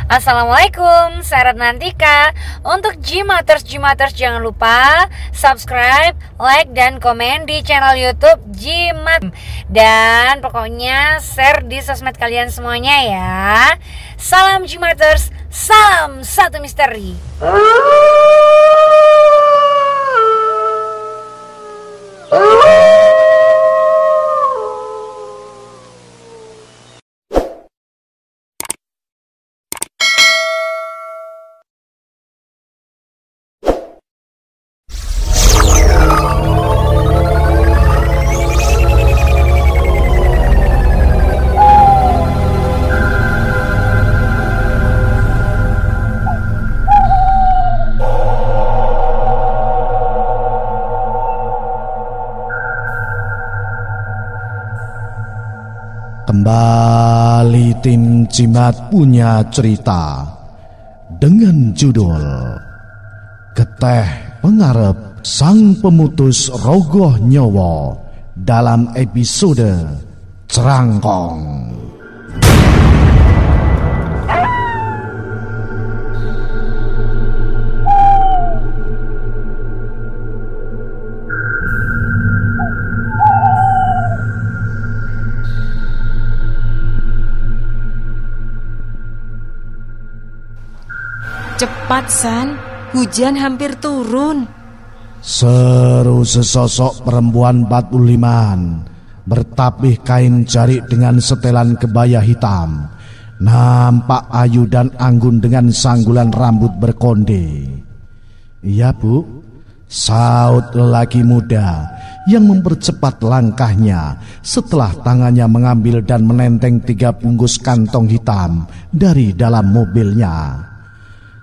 Assalamualaikum, saya Ratnantika. Untuk Gmaters jangan lupa subscribe, like, dan komen di channel YouTube Gmat. Dan pokoknya share di sosmed kalian semuanya ya. Salam Gmaters, salam satu misteri. Kembali tim Jimat punya cerita dengan judul Geteh Pengarep Sang Pemutus Rogoh Nyawa dalam episode Cerangkong. Cepat, San, hujan hampir turun. Seru sesosok perempuan 45-an bertapih kain jarik dengan setelan kebaya hitam. Nampak ayu dan anggun dengan sanggulan rambut berkonde. "Iya, Bu," saut lelaki muda yang mempercepat langkahnya setelah tangannya mengambil dan menenteng 3 bungkus kantong hitam dari dalam mobilnya.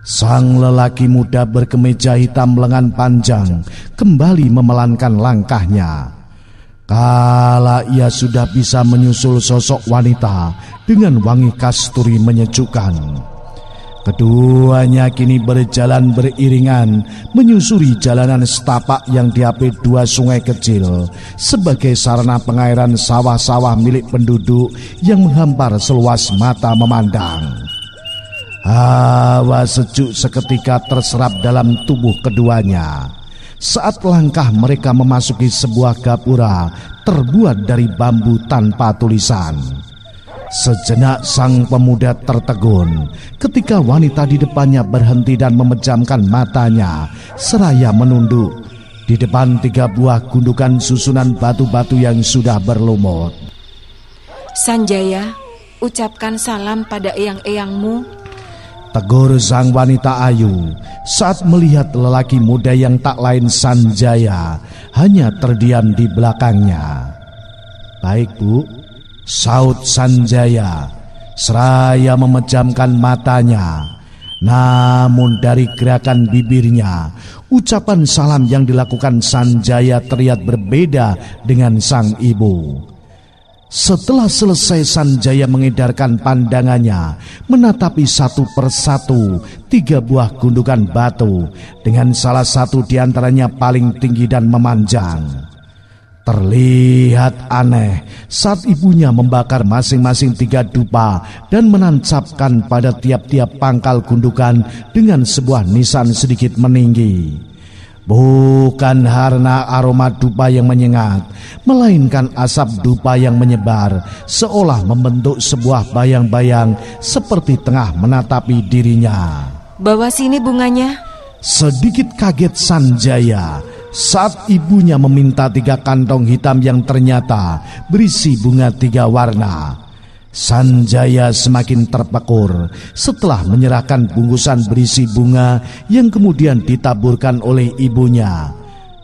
Sang lelaki muda berkemeja hitam lengan panjang kembali memelankan langkahnya. Kala ia sudah bisa menyusul sosok wanita dengan wangi kasturi menyejukkan. Keduanya kini berjalan beriringan menyusuri jalanan setapak yang diapit 2 sungai kecil sebagai sarana pengairan sawah-sawah milik penduduk yang menghampar seluas mata memandang. Hawa sejuk seketika terserap dalam tubuh keduanya saat langkah mereka memasuki sebuah gapura terbuat dari bambu tanpa tulisan. Sejenak sang pemuda tertegun ketika wanita di depannya berhenti dan memejamkan matanya seraya menunduk di depan 3 buah gundukan susunan batu-batu yang sudah berlumut. "Sanjaya, ucapkan salam pada eyang-eyangmu," tegur sang wanita ayu saat melihat lelaki muda yang tak lain Sanjaya hanya terdiam di belakangnya. "Baik, Bu," saut Sanjaya seraya memejamkan matanya. Namun dari gerakan bibirnya, ucapan salam yang dilakukan Sanjaya terlihat berbeda dengan sang ibu. Setelah selesai, Sanjaya mengedarkan pandangannya menatapi satu persatu 3 buah gundukan batu dengan salah satu diantaranya paling tinggi dan memanjang. Terlihat aneh saat ibunya membakar masing-masing 3 dupa dan menancapkan pada tiap-tiap pangkal gundukan dengan sebuah nisan sedikit meninggi. Bukan karena aroma dupa yang menyengat, melainkan asap dupa yang menyebar seolah membentuk sebuah bayang-bayang seperti tengah menatapi dirinya. "Bawa sini bunganya." Sedikit kaget Sanjaya saat ibunya meminta 3 kantong hitam yang ternyata berisi bunga 3 warna. Sanjaya semakin terpekur setelah menyerahkan bungkusan berisi bunga yang kemudian ditaburkan oleh ibunya.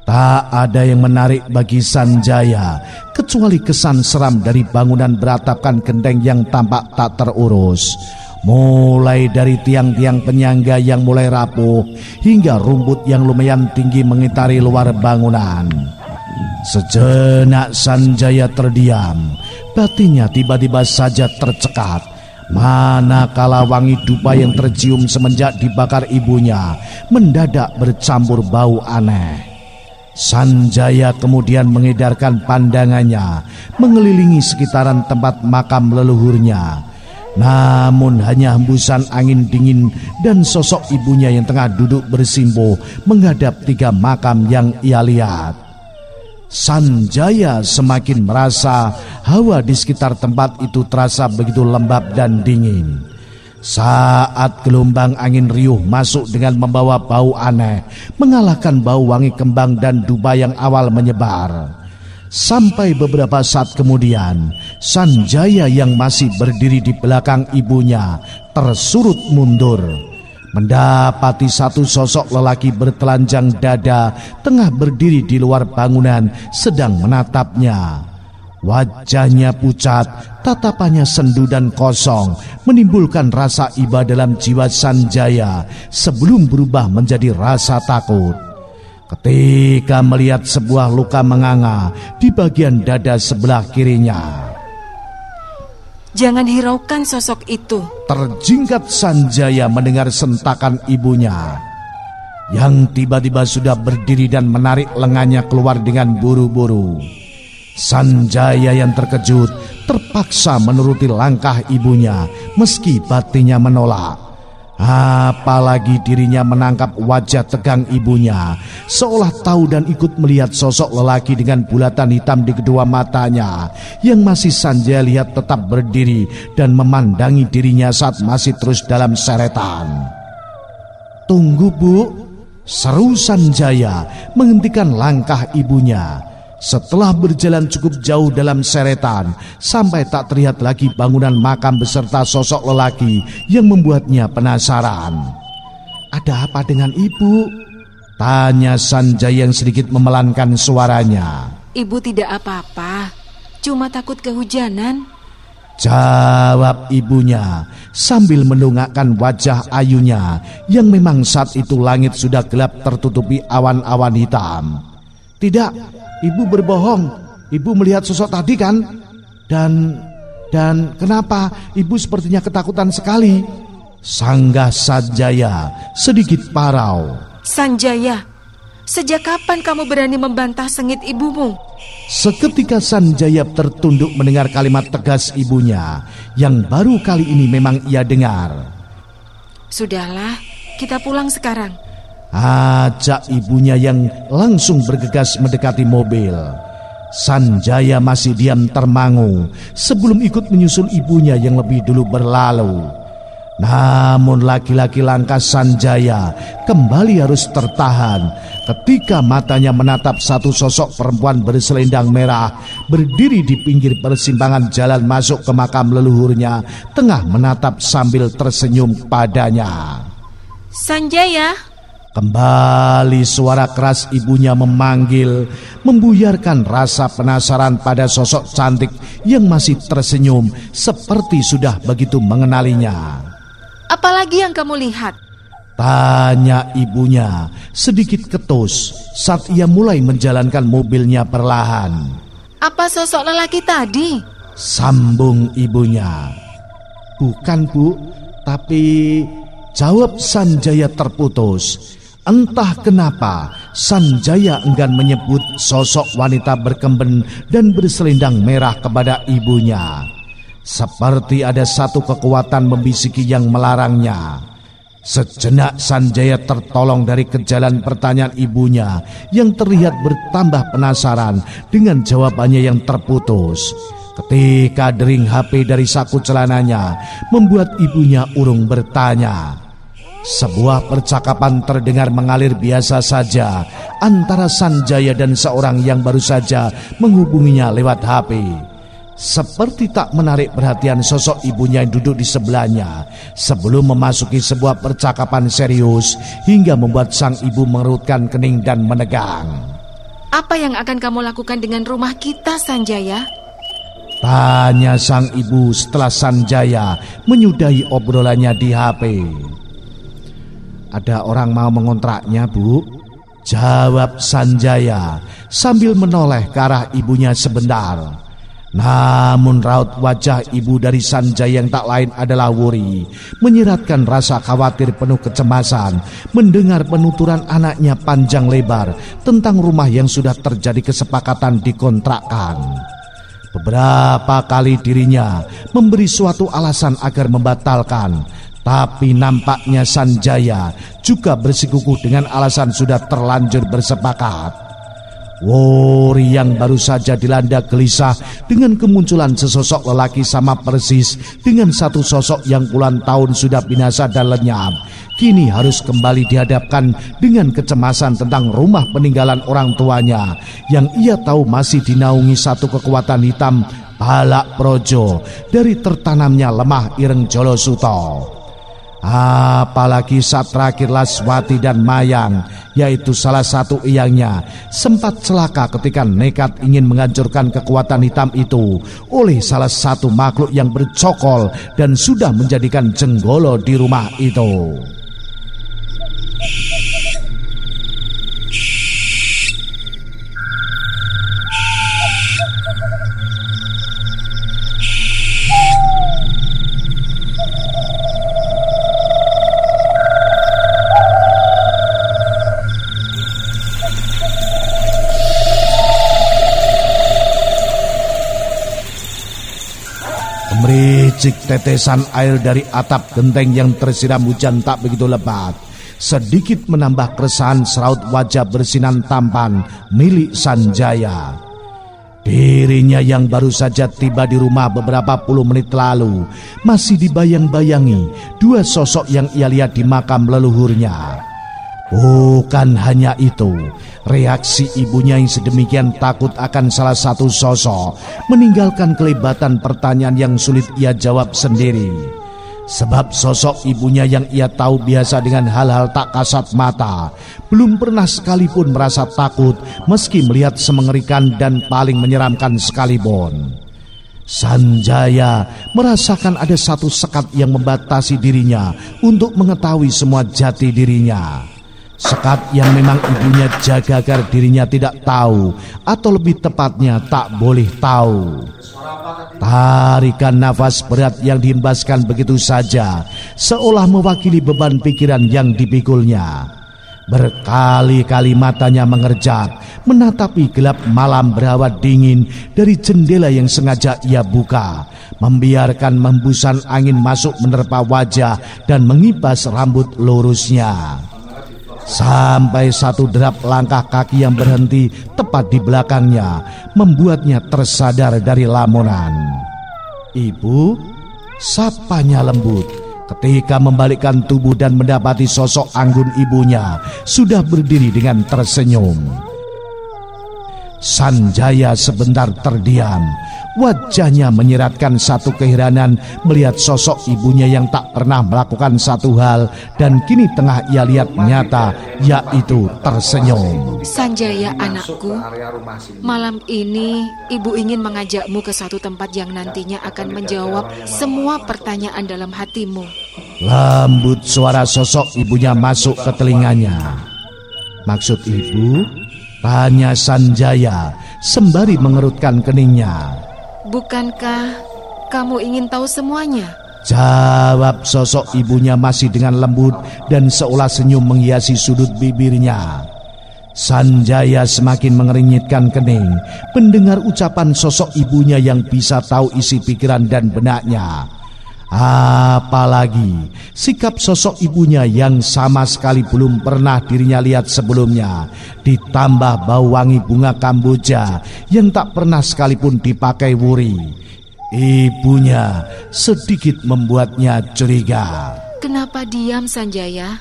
Tak ada yang menarik bagi Sanjaya kecuali kesan seram dari bangunan beratapkan genteng yang tampak tak terurus. Mulai dari tiang-tiang penyangga yang mulai rapuh hingga rumput yang lumayan tinggi mengitari luar bangunan. Sejenak Sanjaya terdiam. Batinnya tiba-tiba saja tercekat, manakala wangi dupa yang tercium semenjak dibakar ibunya mendadak bercampur bau aneh. Sanjaya kemudian mengedarkan pandangannya mengelilingi sekitaran tempat makam leluhurnya. Namun hanya hembusan angin dingin dan sosok ibunya yang tengah duduk bersimpuh menghadap 3 makam yang ia lihat. Sanjaya semakin merasa hawa di sekitar tempat itu terasa begitu lembab dan dingin. Saat gelombang angin riuh masuk dengan membawa bau aneh, mengalahkan bau wangi kembang dan duba yang awal menyebar. Sampai beberapa saat kemudian, Sanjaya yang masih berdiri di belakang ibunya tersurut mundur, mendapati satu sosok lelaki bertelanjang dada tengah berdiri di luar bangunan sedang menatapnya. Wajahnya pucat, tatapannya sendu dan kosong, menimbulkan rasa iba dalam jiwa Sanjaya sebelum berubah menjadi rasa takut. Ketika melihat sebuah luka menganga di bagian dada sebelah kirinya. Jangan hiraukan sosok itu. Terjingkat Sanjaya mendengar sentakan ibunya, yang tiba-tiba sudah berdiri dan menarik lengannya keluar dengan buru-buru. Sanjaya yang terkejut terpaksa menuruti langkah ibunya meski batinnya menolak. Apalagi dirinya menangkap wajah tegang ibunya, seolah tahu dan ikut melihat sosok lelaki dengan bulatan hitam di kedua matanya yang masih Sanjaya lihat tetap berdiri dan memandangi dirinya saat masih terus dalam seretan. "Tunggu, Bu," seru Sanjaya menghentikan langkah ibunya. Setelah berjalan cukup jauh dalam seretan, sampai tak terlihat lagi bangunan makam beserta sosok lelaki yang membuatnya penasaran. "Ada apa dengan ibu?" tanya Sanjaya yang sedikit memelankan suaranya. "Ibu tidak apa-apa, cuma takut kehujanan," jawab ibunya sambil mendongakkan wajah ayunya yang memang saat itu langit sudah gelap tertutupi awan-awan hitam. "Tidak, ibu berbohong. Ibu melihat sosok tadi kan? Dan kenapa ibu sepertinya ketakutan sekali?" sanggah Sanjaya sedikit parau. "Sanjaya, sejak kapan kamu berani membantah sengit ibumu?" Seketika Sanjaya tertunduk mendengar kalimat tegas ibunya yang baru kali ini memang ia dengar. "Sudahlah, kita pulang sekarang," ajak ibunya yang langsung bergegas mendekati mobil. Sanjaya masih diam termangu sebelum ikut menyusul ibunya yang lebih dulu berlalu. Namun laki-laki langkah Sanjaya kembali harus tertahan ketika matanya menatap satu sosok perempuan berselendang merah berdiri di pinggir persimpangan jalan masuk ke makam leluhurnya, tengah menatap sambil tersenyum padanya. "Sanjaya!" Kembali suara keras ibunya memanggil, membuyarkan rasa penasaran pada sosok cantik yang masih tersenyum seperti sudah begitu mengenalinya. "Apalagi yang kamu lihat?" tanya ibunya sedikit ketus saat ia mulai menjalankan mobilnya perlahan. "Apa sosok lelaki tadi?" sambung ibunya. "Bukan, Bu, tapi..." jawab Sanjaya terputus. Entah kenapa Sanjaya enggan menyebut sosok wanita berkemben dan berselendang merah kepada ibunya. Seperti ada satu kekuatan membisiki yang melarangnya. Sejenak Sanjaya tertolong dari kejalan pertanyaan ibunya yang terlihat bertambah penasaran dengan jawabannya yang terputus. Ketika dering HP dari saku celananya membuat ibunya urung bertanya. Sebuah percakapan terdengar mengalir biasa saja antara Sanjaya dan seorang yang baru saja menghubunginya lewat HP. Seperti tak menarik perhatian sosok ibunya yang duduk di sebelahnya sebelum memasuki sebuah percakapan serius hingga membuat sang ibu mengerutkan kening dan menegang. "Apa yang akan kamu lakukan dengan rumah kita, Sanjaya?" tanya sang ibu setelah Sanjaya menyudahi obrolannya di HP. "Ada orang mau mengontraknya, Bu," jawab Sanjaya sambil menoleh ke arah ibunya sebentar. Namun raut wajah ibu dari Sanjaya yang tak lain adalah Wuri menyiratkan rasa khawatir penuh kecemasan mendengar penuturan anaknya panjang lebar tentang rumah yang sudah terjadi kesepakatan dikontrakkan. Beberapa kali dirinya memberi suatu alasan agar membatalkan, tapi nampaknya Sanjaya juga bersikukuh dengan alasan sudah terlanjur bersepakat. Wori yang baru saja dilanda gelisah dengan kemunculan sesosok lelaki sama persis dengan satu sosok yang puluhan tahun sudah binasa dan lenyap, kini harus kembali dihadapkan dengan kecemasan tentang rumah peninggalan orang tuanya yang ia tahu masih dinaungi satu kekuatan hitam Balak Projo dari tertanamnya lemah Ireng Jolosuto. Apalagi saat terakhir Laswati dan Mayang, yaitu salah satu eyangnya, sempat celaka ketika nekat ingin menghancurkan kekuatan hitam itu oleh salah satu makhluk yang bercokol dan sudah menjadikan jenggolo di rumah itu. Mericik tetesan air dari atap genteng yang tersiram hujan tak begitu lebat sedikit menambah keresahan seraut wajah bersinan tampan milik Sanjaya. Dirinya yang baru saja tiba di rumah beberapa puluh menit lalu masih dibayang-bayangi dua sosok yang ia lihat di makam leluhurnya. Bukan hanya itu, reaksi ibunya yang sedemikian takut akan salah satu sosok meninggalkan kelibatan pertanyaan yang sulit ia jawab sendiri. Sebab sosok ibunya yang ia tahu biasa dengan hal-hal tak kasat mata belum pernah sekalipun merasa takut meski melihat semengerikan dan paling menyeramkan sekalipun. Sanjaya merasakan ada satu sekat yang membatasi dirinya untuk mengetahui semua jati dirinya. Sekat yang memang ibunya jaga agar dirinya tidak tahu, atau lebih tepatnya tak boleh tahu. Tarikan nafas berat yang dihembaskan begitu saja seolah mewakili beban pikiran yang dipikulnya. Berkali-kali matanya mengerjap menatapi gelap malam berhawa dingin dari jendela yang sengaja ia buka, membiarkan hembusan angin masuk menerpa wajah dan mengibas rambut lurusnya. Sampai satu derap langkah kaki yang berhenti tepat di belakangnya membuatnya tersadar dari lamunan. "Ibu," sapanya lembut ketika membalikkan tubuh dan mendapati sosok anggun ibunya sudah berdiri dengan tersenyum. Sanjaya sebentar terdiam. Wajahnya menyiratkan satu keheranan melihat sosok ibunya yang tak pernah melakukan satu hal dan kini tengah ia lihat nyata, yaitu tersenyum. "Sanjaya anakku, malam ini ibu ingin mengajakmu ke satu tempat yang nantinya akan menjawab semua pertanyaan dalam hatimu." Lembut suara sosok ibunya masuk ke telinganya. "Maksud ibu?" tanya Sanjaya sembari mengerutkan keningnya. "Bukankah kamu ingin tahu semuanya?" jawab sosok ibunya masih dengan lembut dan seolah senyum menghiasi sudut bibirnya. Sanjaya semakin mengernyitkan kening mendengar ucapan sosok ibunya yang bisa tahu isi pikiran dan benaknya. Apalagi sikap sosok ibunya yang sama sekali belum pernah dirinya lihat sebelumnya, ditambah bau wangi bunga kamboja yang tak pernah sekalipun dipakai Wuri. Ibunya sedikit membuatnya curiga. "Kenapa diam, Sanjaya?"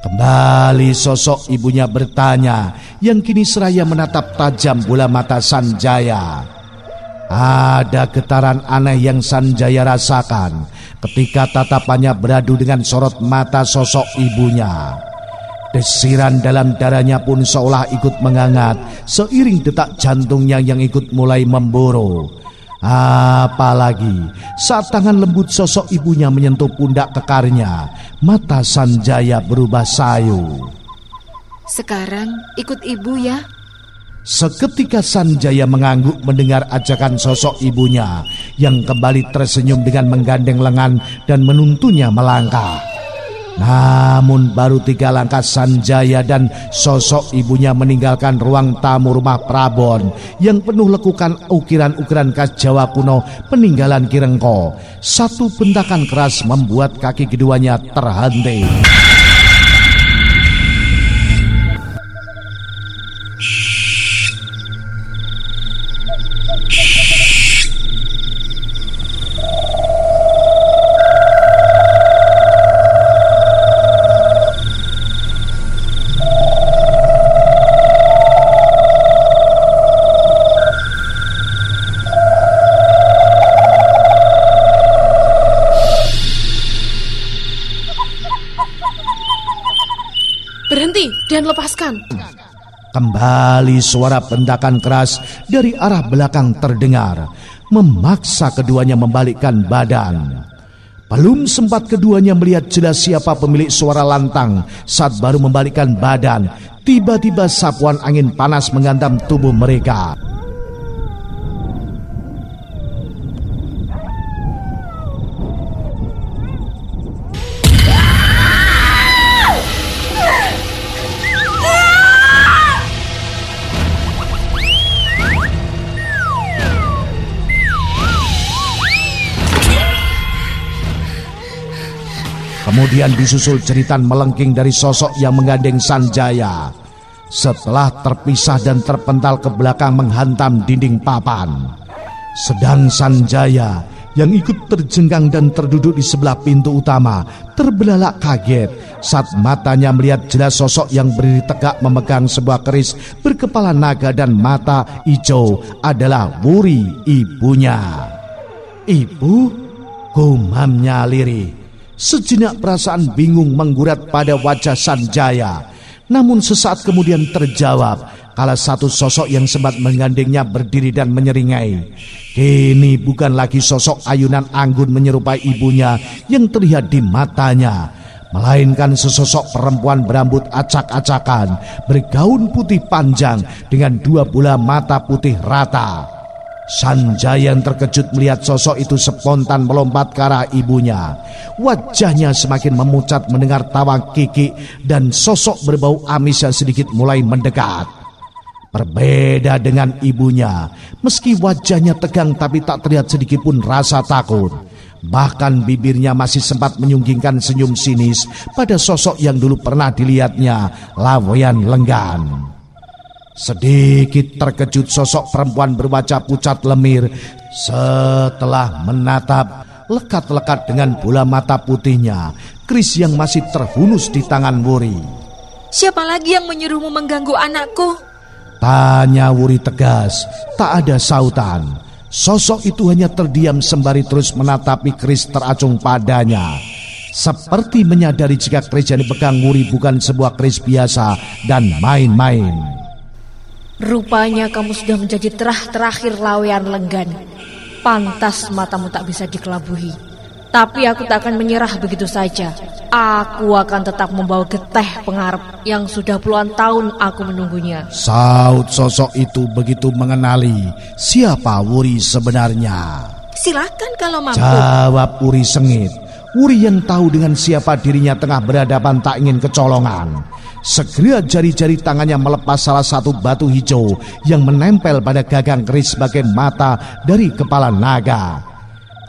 Kembali sosok ibunya bertanya, yang kini seraya menatap tajam bola mata Sanjaya. Ada getaran aneh yang Sanjaya rasakan ketika tatapannya beradu dengan sorot mata sosok ibunya. Desiran dalam darahnya pun seolah ikut menghangat seiring detak jantungnya yang ikut mulai memboro. Apalagi saat tangan lembut sosok ibunya menyentuh pundak kekarnya, mata Sanjaya berubah sayu. "Sekarang ikut ibu ya." Seketika Sanjaya mengangguk mendengar ajakan sosok ibunya yang kembali tersenyum dengan menggandeng lengan dan menuntunnya melangkah. Namun baru 3 langkah Sanjaya dan sosok ibunya meninggalkan ruang tamu rumah Prabon yang penuh lekukan ukiran-ukiran khas Jawa kuno peninggalan Ki Rengko. Satu bentakan keras membuat kaki keduanya terhenti. Berhenti dan lepaskan. Kembali suara bendakan keras dari arah belakang terdengar, memaksa keduanya membalikkan badan. Belum sempat keduanya melihat jelas siapa pemilik suara lantang, saat baru membalikkan badan, tiba-tiba sapuan angin panas menghantam tubuh mereka. Kemudian disusul jeritan melengking dari sosok yang menggandeng Sanjaya. Setelah terpisah dan terpental ke belakang menghantam dinding papan. Sedang Sanjaya yang ikut terjengkang dan terduduk di sebelah pintu utama terbelalak kaget saat matanya melihat jelas sosok yang berdiri tegak memegang sebuah keris berkepala naga dan mata hijau adalah Wuri, ibunya. Ibu, gumamnya lirih. Sejenak perasaan bingung menggurat pada wajah Sanjaya. Namun sesaat kemudian terjawab kala satu sosok yang sempat menggandengnya berdiri dan menyeringai. Kini bukan lagi sosok ayunan anggun menyerupai ibunya yang terlihat di matanya, melainkan sesosok perempuan berambut acak-acakan, bergaun putih panjang dengan 2 bola mata putih rata. Sanjaya yang terkejut melihat sosok itu spontan melompat ke arah ibunya. Wajahnya semakin memucat mendengar tawa kiki dan sosok berbau amis yang sedikit mulai mendekat. Berbeda dengan ibunya, meski wajahnya tegang tapi tak terlihat sedikit pun rasa takut. Bahkan bibirnya masih sempat menyunggingkan senyum sinis pada sosok yang dulu pernah dilihatnya, Laweyan Lenggan. Sedikit terkejut sosok perempuan berwajah pucat lemir setelah menatap lekat-lekat dengan bola mata putihnya keris yang masih terhunus di tangan Wuri. Siapa lagi yang menyuruhmu mengganggu anakku? Tanya Wuri tegas. Tak ada sautan. Sosok itu hanya terdiam sembari terus menatapi keris teracung padanya, seperti menyadari jika keris yang dipegang Wuri bukan sebuah keris biasa dan main-main. Rupanya kamu sudah menjadi terakhir Laweyan Lenggan. Pantas matamu tak bisa dikelabuhi. Tapi aku tak akan menyerah begitu saja. Aku akan tetap membawa geteh pengarep yang sudah puluhan tahun aku menunggunya. Saut sosok itu begitu mengenali siapa Wuri sebenarnya. Silakan kalau mampu. Jawab Wuri sengit. Wuri yang tahu dengan siapa dirinya tengah berhadapan tak ingin kecolongan. Segera jari-jari tangannya melepas salah satu batu hijau yang menempel pada gagang keris sebagai mata dari kepala naga.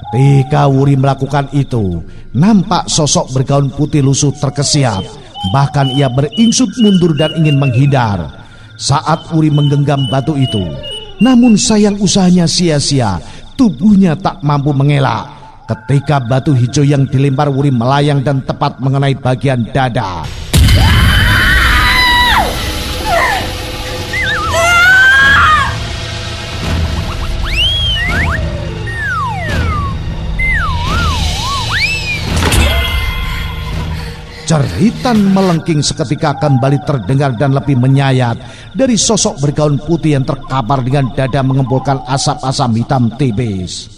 Ketika Wuri melakukan itu, nampak sosok bergaun putih lusuh terkesiap. Bahkan ia beringsut mundur dan ingin menghindar saat Wuri menggenggam batu itu. Namun sayang usahanya sia-sia, tubuhnya tak mampu mengelak ketika batu hijau yang dilempar Wuri melayang dan tepat mengenai bagian dada. Jeritan melengking seketika kembali terdengar dan lebih menyayat dari sosok bergaun putih yang terkapar dengan dada mengempulkan asap-asap hitam tipis.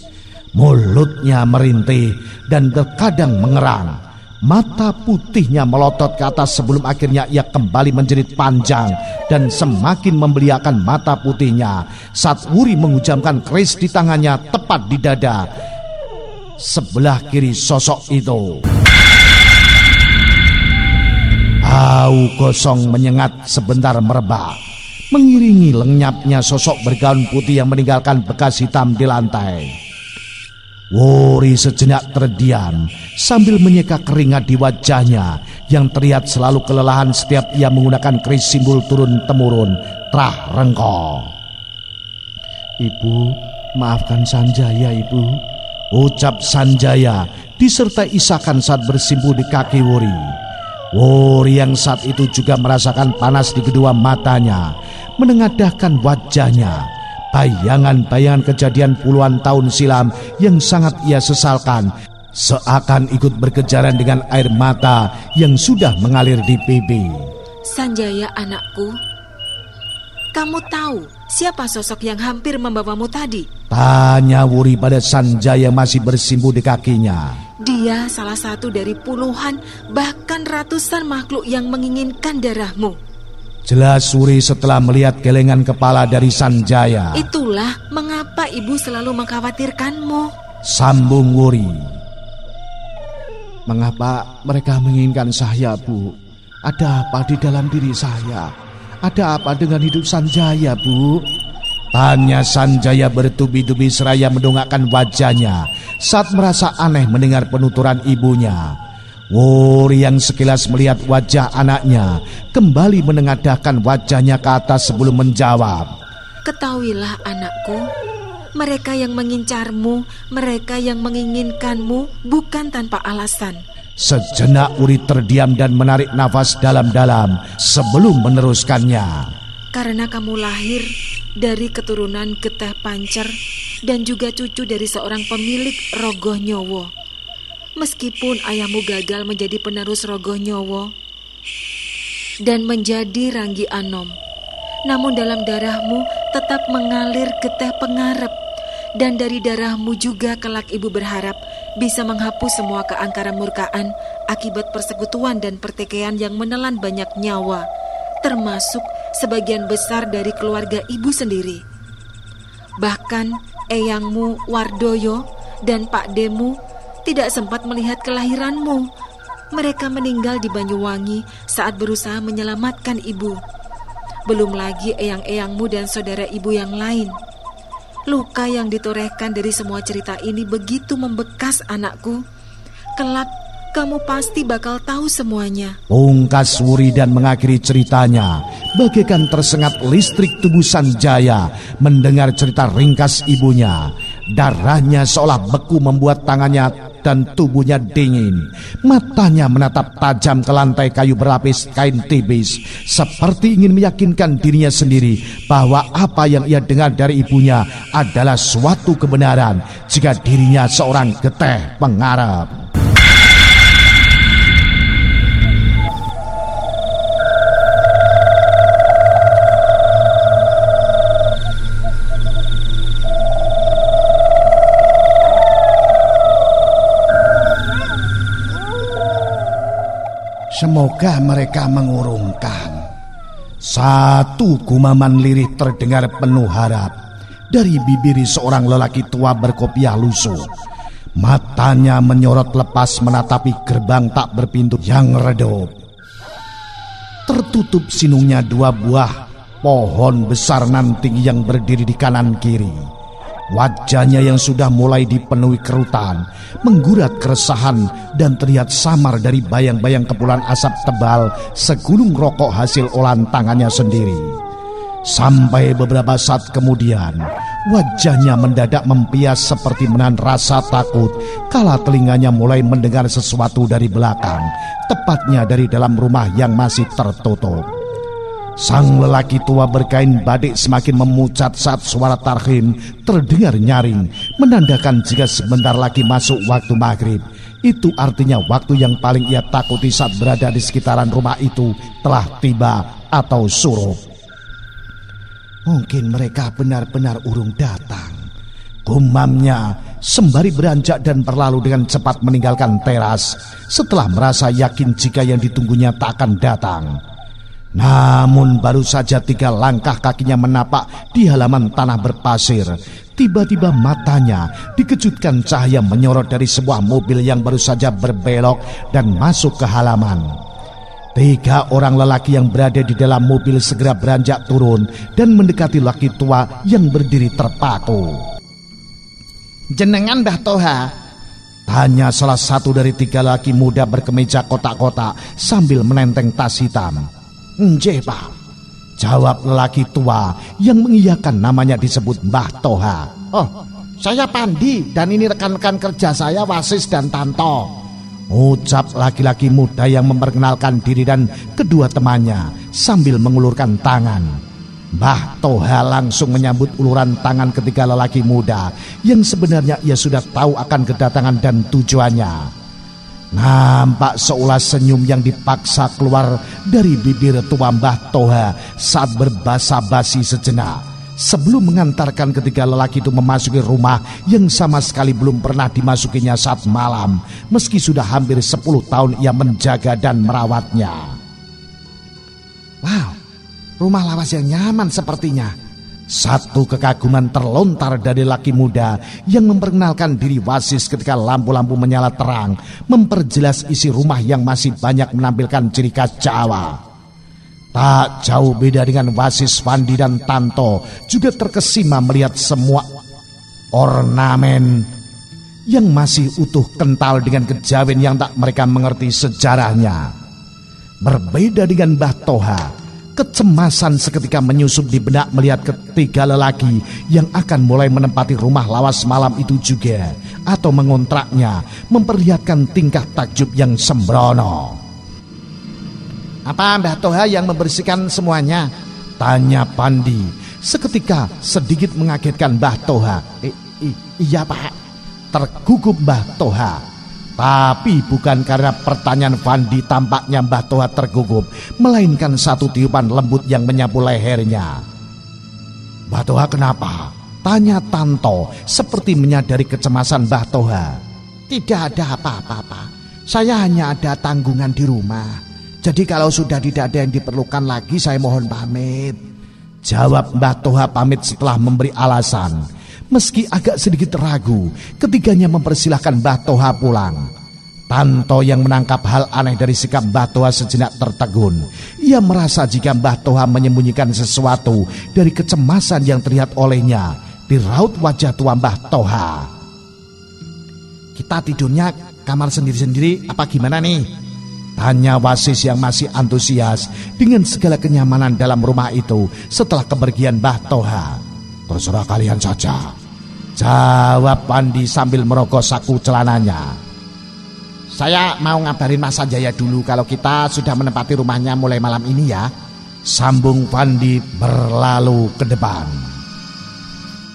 Mulutnya merintih dan terkadang mengerang. Mata putihnya melotot ke atas sebelum akhirnya ia kembali menjerit panjang dan semakin membeliakan mata putihnya saat Wuri menghujamkan keris di tangannya tepat di dada sebelah kiri sosok itu. Bau gosong menyengat sebentar merebak, mengiringi lenyapnya sosok bergaun putih yang meninggalkan bekas hitam di lantai. Wuri sejenak terdiam sambil menyeka keringat di wajahnya yang terlihat selalu kelelahan setiap ia menggunakan keris simbol turun-temurun Trah Rengko. "Ibu, maafkan Sanjaya, Ibu," ucap Sanjaya disertai isakan saat bersimpuh di kaki Wuri. Wuri yang saat itu juga merasakan panas di kedua matanya menengadahkan wajahnya. Bayangan-bayangan kejadian puluhan tahun silam yang sangat ia sesalkan seakan ikut berkejaran dengan air mata yang sudah mengalir di pipi. "Sanjaya anakku, kamu tahu siapa sosok yang hampir membawamu tadi?" tanya Wuri pada Sanjaya masih bersimpuh di kakinya. "Dia salah satu dari puluhan bahkan ratusan makhluk yang menginginkan darahmu." Jelas Wuri setelah melihat gelengan kepala dari Sanjaya. "Itulah mengapa ibu selalu mengkhawatirkanmu," sambung Wuri. "Mengapa mereka menginginkan saya, Bu? Ada apa di dalam diri saya? Ada apa dengan hidup Sanjaya, Bu?" tanya Sanjaya bertubi-tubi seraya mendongakkan wajahnya saat merasa aneh mendengar penuturan ibunya. Wuri yang sekilas melihat wajah anaknya kembali menengadahkan wajahnya ke atas sebelum menjawab. "Ketahuilah anakku, mereka yang mengincarmu, mereka yang menginginkanmu bukan tanpa alasan." Sejenak Wuri terdiam dan menarik nafas dalam-dalam sebelum meneruskannya. "Karena kamu lahir dari keturunan Geteh Pancer dan juga cucu dari seorang pemilik Rogoh Nyowo. Meskipun ayahmu gagal menjadi penerus Rogoh Nyowo dan menjadi Ranggi Anom, namun dalam darahmu tetap mengalir Geteh Pengarep. Dan dari darahmu juga kelak ibu berharap bisa menghapus semua keangkaran murkaan akibat persekutuan dan pertikaian yang menelan banyak nyawa, termasuk sebagian besar dari keluarga ibu sendiri. Bahkan eyangmu Wardoyo dan Pak Demu tidak sempat melihat kelahiranmu. Mereka meninggal di Banyuwangi saat berusaha menyelamatkan ibu. Belum lagi eyang-eyangmu dan saudara ibu yang lain. Luka yang ditorehkan dari semua cerita ini begitu membekas anakku. Kelak kamu pasti bakal tahu semuanya." Pungkas Wuri dan mengakhiri ceritanya bagaikan tersengat listrik tubuh Sanjaya mendengar cerita ringkas ibunya. Darahnya seolah beku membuat tangannya dan tubuhnya dingin. Matanya menatap tajam ke lantai kayu berlapis kain tipis, seperti ingin meyakinkan dirinya sendiri bahwa apa yang ia dengar dari ibunya adalah suatu kebenaran jika dirinya seorang Geteh Pengarep. Semoga mereka mengurungkan. Satu gumaman lirih terdengar penuh harap dari bibir seorang lelaki tua berkopiah lusuh. Matanya menyorot lepas menatapi gerbang tak berpintu yang redup. Tertutup sinungnya dua buah pohon besar nan tinggi yang berdiri di kanan kiri. Wajahnya yang sudah mulai dipenuhi kerutan menggurat keresahan dan terlihat samar dari bayang-bayang kepulan asap tebal segulung rokok hasil olahan tangannya sendiri. Sampai beberapa saat kemudian wajahnya mendadak mempias seperti menahan rasa takut kala telinganya mulai mendengar sesuatu dari belakang, tepatnya dari dalam rumah yang masih tertutup. Sang lelaki tua berkain badik semakin memucat saat suara tarhim terdengar nyaring, menandakan jika sebentar lagi masuk waktu maghrib. Itu artinya waktu yang paling ia takuti saat berada di sekitaran rumah itu telah tiba atau surup. Mungkin mereka benar-benar urung datang, gumamnya sembari beranjak dan berlalu dengan cepat meninggalkan teras setelah merasa yakin jika yang ditunggunya tak akan datang. Namun baru saja 3 langkah kakinya menapak di halaman tanah berpasir, tiba-tiba matanya dikejutkan cahaya menyorot dari sebuah mobil yang baru saja berbelok dan masuk ke halaman. 3 orang lelaki yang berada di dalam mobil segera beranjak turun dan mendekati laki tua yang berdiri terpaku. "Jenengan Mbah Toha?" tanya salah satu dari 3 lelaki muda berkemeja kotak-kotak sambil menenteng tas hitam. "Nggih, Pak," jawab lelaki tua yang mengiyakan namanya disebut Mbah Toha. "Oh, saya Pandi dan ini rekan-rekan kerja saya Wasis dan Tanto," ucap laki-laki muda yang memperkenalkan diri dan kedua temannya sambil mengulurkan tangan. Mbah Toha langsung menyambut uluran tangan ketiga lelaki muda yang sebenarnya ia sudah tahu akan kedatangan dan tujuannya. Nampak seulas senyum yang dipaksa keluar dari bibir tua Mbah Toha saat berbasa-basi sejenak sebelum mengantarkan ketiga lelaki itu memasuki rumah yang sama sekali belum pernah dimasukinya saat malam, meski sudah hampir 10 tahun ia menjaga dan merawatnya. "Wow, rumah lawas yang nyaman sepertinya." Satu kekaguman terlontar dari laki muda yang memperkenalkan diri Wasis ketika lampu-lampu menyala terang memperjelas isi rumah yang masih banyak menampilkan ciri khas Jawa. Tak jauh beda dengan Wasis, Pandi dan Tanto juga terkesima melihat semua ornamen yang masih utuh kental dengan kejawen yang tak mereka mengerti sejarahnya. Berbeda dengan Mbah Toha, kecemasan seketika menyusup di benak melihat ketiga lelaki yang akan mulai menempati rumah lawas malam itu juga atau mengontraknya memperlihatkan tingkah takjub yang sembrono. "Apa Mbah Toha yang membersihkan semuanya?" tanya Pandi seketika sedikit mengagetkan Mbah Toha. Iya Pak," tergugup Mbah Toha. Tapi bukan karena pertanyaan Pandi tampaknya Mbah Toha tergugup, melainkan satu tiupan lembut yang menyapu lehernya. "Mbah Toha kenapa?" tanya Tanto seperti menyadari kecemasan Mbah Toha. "Tidak ada apa-apa, Pak. Saya hanya ada tanggungan di rumah. Jadi kalau sudah tidak ada yang diperlukan lagi, saya mohon pamit," jawab Mbah Toha pamit setelah memberi alasan. Meski agak sedikit ragu, ketiganya mempersilahkan Mbah Toha pulang. Tanto yang menangkap hal aneh dari sikap Mbah Toha sejenak tertegun. Ia merasa jika Mbah Toha menyembunyikan sesuatu dari kecemasan yang terlihat olehnya di raut wajah tua Mbah Toha. "Kita tidurnya kamar sendiri-sendiri apa gimana nih?" tanya Wasis yang masih antusias dengan segala kenyamanan dalam rumah itu setelah kepergian Mbah Toha. "Terserah kalian saja," jawab Pandi sambil merogoh saku celananya. "Saya mau ngabarin Mas Sanjaya dulu kalau kita sudah menempati rumahnya mulai malam ini ya," sambung Pandi berlalu ke depan.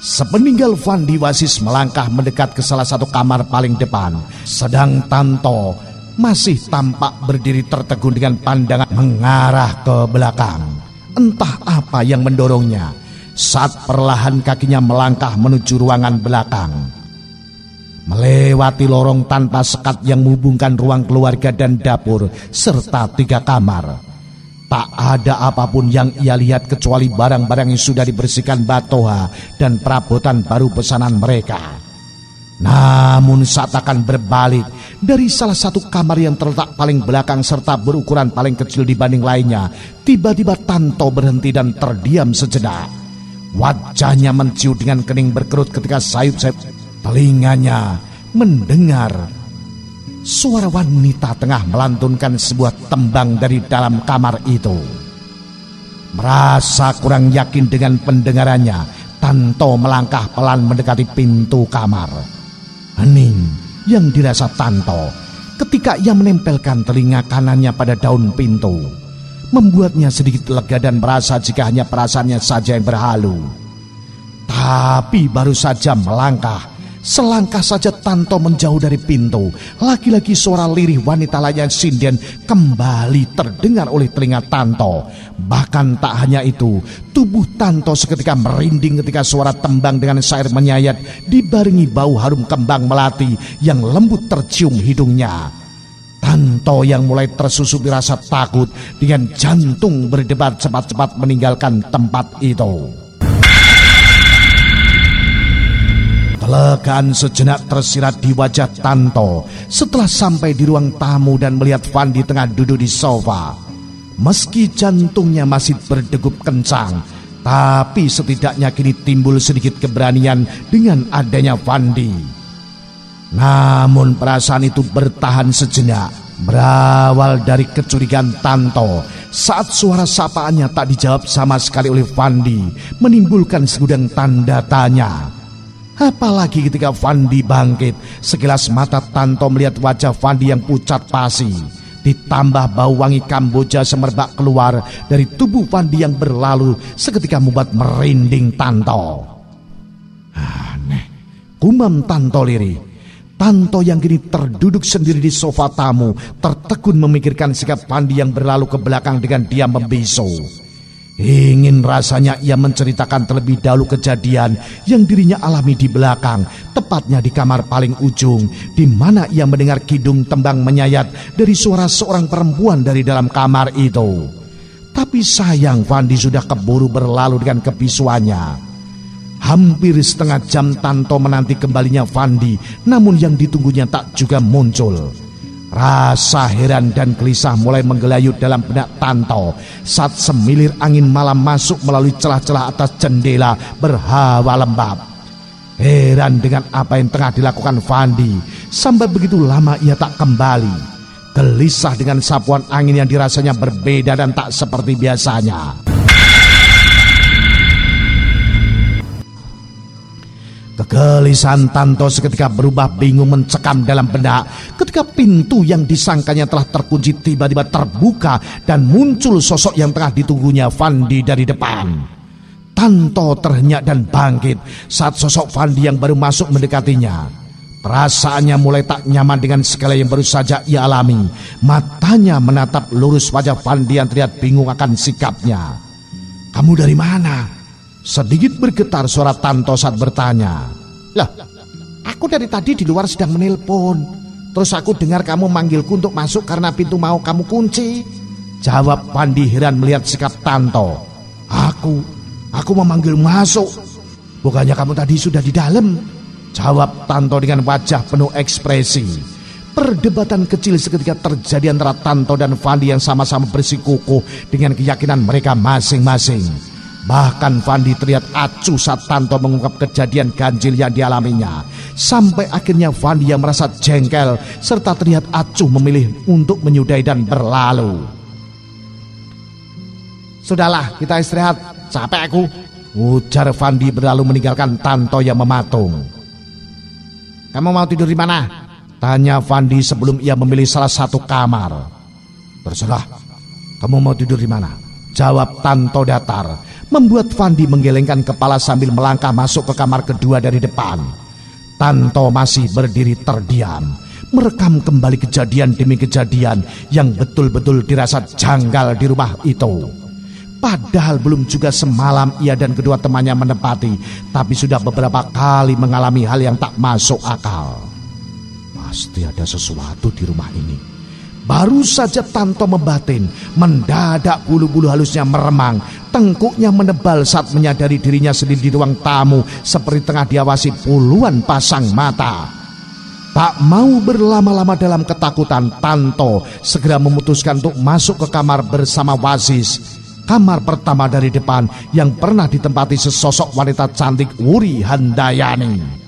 Sepeninggal Pandi, Wasis melangkah mendekat ke salah satu kamar paling depan, sedang Tanto masih tampak berdiri tertegun dengan pandangan mengarah ke belakang. Entah apa yang mendorongnya saat perlahan kakinya melangkah menuju ruangan belakang. Melewati lorong tanpa sekat yang menghubungkan ruang keluarga dan dapur serta 3 kamar. Tak ada apapun yang ia lihat kecuali barang-barang yang sudah dibersihkan Mbah Toha dan perabotan baru pesanan mereka. Namun saat akan berbalik dari salah satu kamar yang terletak paling belakang serta berukuran paling kecil dibanding lainnya, tiba-tiba Tanto berhenti dan terdiam sejenak. Wajahnya menciu dengan kening berkerut ketika sayup-sayup telinganya mendengar suara wanita tengah melantunkan sebuah tembang dari dalam kamar itu. Merasa kurang yakin dengan pendengarannya, Tanto melangkah pelan mendekati pintu kamar. Hening yang dirasa Tanto ketika ia menempelkan telinga kanannya pada daun pintu membuatnya sedikit lega dan merasa jika hanya perasaannya saja yang berhalu. Tapi baru saja selangkah saja Tanto menjauh dari pintu, lagi-lagi suara lirih wanita lain sinden kembali terdengar oleh telinga Tanto. Bahkan tak hanya itu, tubuh Tanto seketika merinding ketika suara tembang dengan syair menyayat dibarengi bau harum kembang melati yang lembut tercium hidungnya. Tanto yang mulai tersusupi rasa takut dengan jantung berdebar cepat-cepat meninggalkan tempat itu. Kelegaan sejenak tersirat di wajah Tanto setelah sampai di ruang tamu dan melihat Pandi tengah duduk di sofa. Meski jantungnya masih berdegup kencang, tapi setidaknya kini timbul sedikit keberanian dengan adanya Fandi. Namun perasaan itu bertahan sejenak, berawal dari kecurigaan Tanto saat suara sapaannya tak dijawab sama sekali oleh Fandi, menimbulkan segudang tanda tanya. Apalagi ketika Fandi bangkit, sekilas mata Tanto melihat wajah Fandi yang pucat pasi, ditambah bau wangi Kamboja semerbak keluar dari tubuh Fandi yang berlalu seketika membuat merinding Tanto. Aneh, gumam Tanto lirih. Tanto yang kini terduduk sendiri di sofa tamu tertegun memikirkan sikap Fandi yang berlalu ke belakang dengan diam membisu. Ingin rasanya ia menceritakan terlebih dahulu kejadian yang dirinya alami di belakang, tepatnya di kamar paling ujung, di mana ia mendengar kidung tembang menyayat dari suara seorang perempuan dari dalam kamar itu. Tapi sayang Fandi sudah keburu berlalu dengan kebisuannya. Hampir setengah jam Tanto menanti kembalinya Fandi, namun yang ditunggunya tak juga muncul. Rasa heran dan gelisah mulai menggelayut dalam benak Tanto saat semilir angin malam masuk melalui celah-celah atas jendela berhawa lembab. Heran dengan apa yang tengah dilakukan Fandi sampai begitu lama ia tak kembali. Gelisah dengan sapuan angin yang dirasanya berbeda dan tak seperti biasanya. Kegelisahan Tanto seketika berubah bingung mencekam dalam benak ketika pintu yang disangkanya telah terkunci tiba-tiba terbuka dan muncul sosok yang tengah ditunggunya Fandi dari depan. Tanto terhenyak dan bangkit saat sosok Fandi yang baru masuk mendekatinya. Perasaannya mulai tak nyaman dengan segala yang baru saja ia alami. Matanya menatap lurus wajah Fandi yang terlihat bingung akan sikapnya. "Kamu dari mana?" Sedikit bergetar suara Tanto saat bertanya. "Lah, aku dari tadi di luar sedang menelpon. Terus aku dengar kamu manggilku untuk masuk karena pintu mau kamu kunci," jawab Fandi heran melihat sikap Tanto. Aku memanggil masuk. "Bukannya kamu tadi sudah di dalam?" jawab Tanto dengan wajah penuh ekspresi. Perdebatan kecil seketika terjadi antara Tanto dan Fandi yang sama-sama bersikukuh dengan keyakinan mereka masing-masing. Bahkan Fandi terlihat acuh saat Tanto mengungkap kejadian ganjil yang dialaminya. Sampai akhirnya Fandi yang merasa jengkel serta terlihat acuh memilih untuk menyudahi dan berlalu. "Sudahlah, kita istirahat, capek aku," ujar Fandi berlalu meninggalkan Tanto yang mematung. "Kamu mau tidur di mana?" tanya Fandi sebelum ia memilih salah satu kamar. "Terserah, kamu mau tidur di mana?" jawab Tanto datar, membuat Fandi menggelengkan kepala sambil melangkah masuk ke kamar kedua dari depan. Tanto masih berdiri terdiam, merekam kembali kejadian demi kejadian yang betul-betul dirasa janggal di rumah itu. Padahal belum juga semalam ia dan kedua temannya menempati, tapi sudah beberapa kali mengalami hal yang tak masuk akal. Pasti ada sesuatu di rumah ini. Baru saja Tanto membatin, mendadak bulu-bulu halusnya meremang, tengkuknya menebal saat menyadari dirinya sendiri di ruang tamu seperti tengah diawasi puluhan pasang mata. Tak mau berlama-lama dalam ketakutan, Tanto segera memutuskan untuk masuk ke kamar bersama Wasis. Kamar pertama dari depan yang pernah ditempati sesosok wanita cantik Wuri Handayani.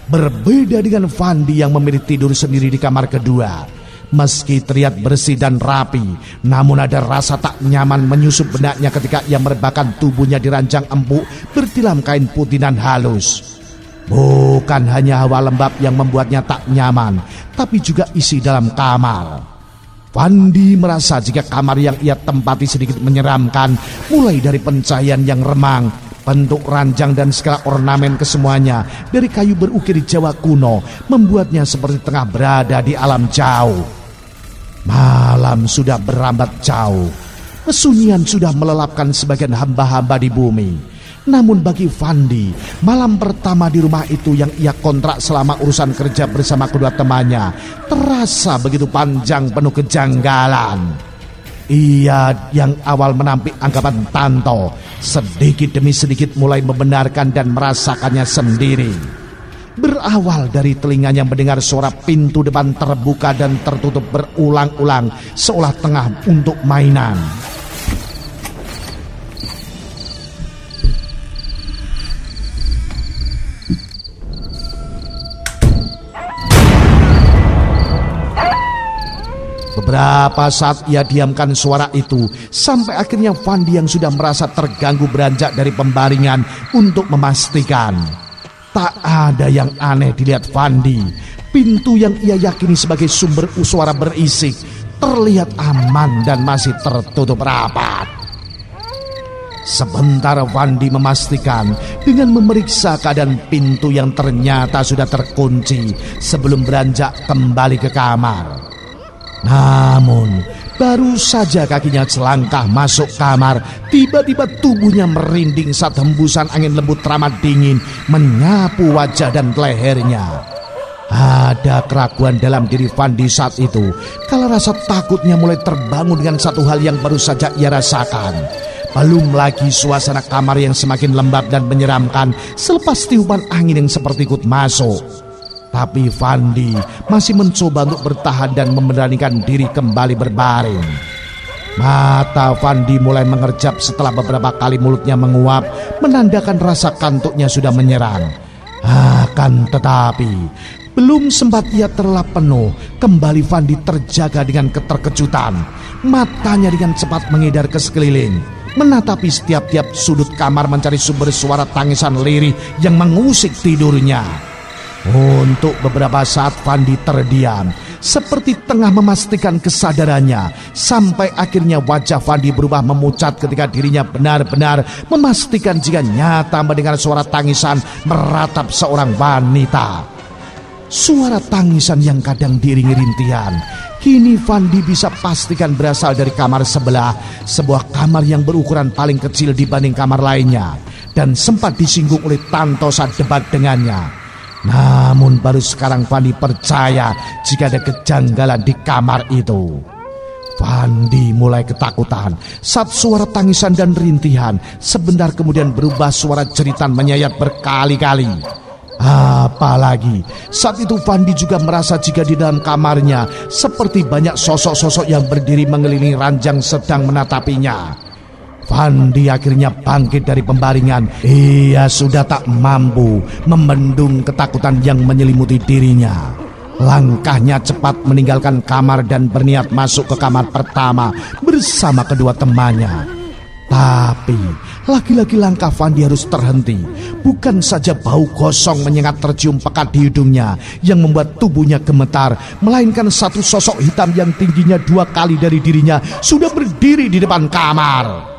Berbeda dengan Fandi yang memilih tidur sendiri di kamar kedua. Meski terlihat bersih dan rapi, namun ada rasa tak nyaman menyusup benaknya ketika ia merebahkan tubuhnya di ranjang empuk bertilam kain putih dan halus. Bukan hanya hawa lembab yang membuatnya tak nyaman, tapi juga isi dalam kamar. Fandi merasa jika kamar yang ia tempati sedikit menyeramkan, mulai dari pencahayaan yang remang, bentuk ranjang dan segala ornamen kesemuanya dari kayu berukir Jawa kuno membuatnya seperti tengah berada di alam jauh. Malam sudah berambat jauh. Kesunyian sudah melelapkan sebagian hamba-hamba di bumi. Namun bagi Fandi, malam pertama di rumah itu yang ia kontrak selama urusan kerja bersama kedua temannya terasa begitu panjang, penuh kejanggalan. Ia yang awal menampik anggapan Tanto, sedikit demi sedikit mulai membenarkan dan merasakannya sendiri. Berawal dari telinganya mendengar suara pintu depan terbuka dan tertutup berulang-ulang seolah tengah untuk mainan. Beberapa saat ia diamkan suara itu, sampai akhirnya Fandi yang sudah merasa terganggu beranjak dari pembaringan untuk memastikan. Tak ada yang aneh dilihat Fandi. Pintu yang ia yakini sebagai sumber suara berisik terlihat aman dan masih tertutup rapat. Sebentar Fandi memastikan dengan memeriksa keadaan pintu yang ternyata sudah terkunci sebelum beranjak kembali ke kamar. Namun baru saja kakinya selangkah masuk kamar, tiba-tiba tubuhnya merinding saat hembusan angin lembut teramat dingin menyapu wajah dan lehernya. Ada keraguan dalam diri Fandi saat itu, kala rasa takutnya mulai terbangun dengan satu hal yang baru saja ia rasakan. Belum lagi suasana kamar yang semakin lembab dan menyeramkan selepas tiupan angin yang seperti ikut masuk. Tapi Fandi masih mencoba untuk bertahan dan memberanikan diri kembali berbaring. Mata Fandi mulai mengerjap setelah beberapa kali mulutnya menguap, menandakan rasa kantuknya sudah menyerang. Akan tetapi, belum sempat ia terlelap penuh, kembali Fandi terjaga dengan keterkejutan. Matanya dengan cepat mengedar ke sekeliling, menatapi setiap-tiap sudut kamar mencari sumber suara tangisan lirih yang mengusik tidurnya. Untuk beberapa saat Fandi terdiam, seperti tengah memastikan kesadarannya, sampai akhirnya wajah Fandi berubah memucat ketika dirinya benar-benar memastikan jika nyata mendengar suara tangisan meratap seorang wanita. Suara tangisan yang kadang diiringi rintihan, kini Fandi bisa pastikan berasal dari kamar sebelah, sebuah kamar yang berukuran paling kecil dibanding kamar lainnya, dan sempat disinggung oleh Tanto saat debat dengannya. Namun baru sekarang Fandi percaya jika ada kejanggalan di kamar itu. Fandi mulai ketakutan saat suara tangisan dan rintihan sebentar kemudian berubah suara jeritan menyayat berkali-kali. Apalagi saat itu Fandi juga merasa jika di dalam kamarnya seperti banyak sosok-sosok yang berdiri mengelilingi ranjang sedang menatapinya. Fandi akhirnya bangkit dari pembaringan. Ia sudah tak mampu membendung ketakutan yang menyelimuti dirinya. Langkahnya cepat meninggalkan kamar dan berniat masuk ke kamar pertama bersama kedua temannya. Tapi lagi-lagi langkah Fandi harus terhenti. Bukan saja bau gosong menyengat tercium pekat di hidungnya yang membuat tubuhnya gemetar, melainkan satu sosok hitam yang tingginya 2 kali dari dirinya sudah berdiri di depan kamar.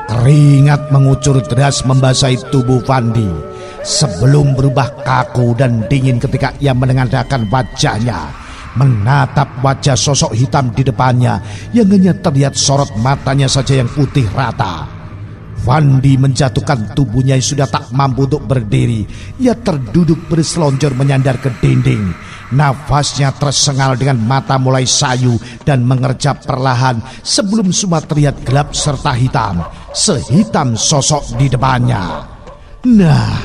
Keringat mengucur deras membasahi tubuh Fandi sebelum berubah kaku dan dingin ketika ia menengadahkan wajahnya menatap wajah sosok hitam di depannya yang hanya terlihat sorot matanya saja yang putih rata. Fandi menjatuhkan tubuhnya yang sudah tak mampu untuk berdiri. Ia terduduk berselonjor menyandar ke dinding. Nafasnya tersengal dengan mata mulai sayu dan mengerjap perlahan sebelum semua terlihat gelap serta hitam, sehitam sosok di depannya. Nah,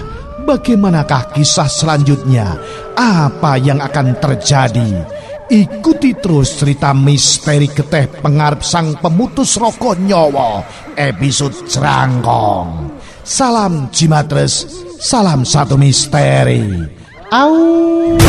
bagaimanakah kisah selanjutnya? Apa yang akan terjadi? Ikuti terus cerita misteri Geteh Pengarep Sang Pemutus Rogo Nyawa episode Jerangkong. Salam Jimatres, salam satu misteri. Au.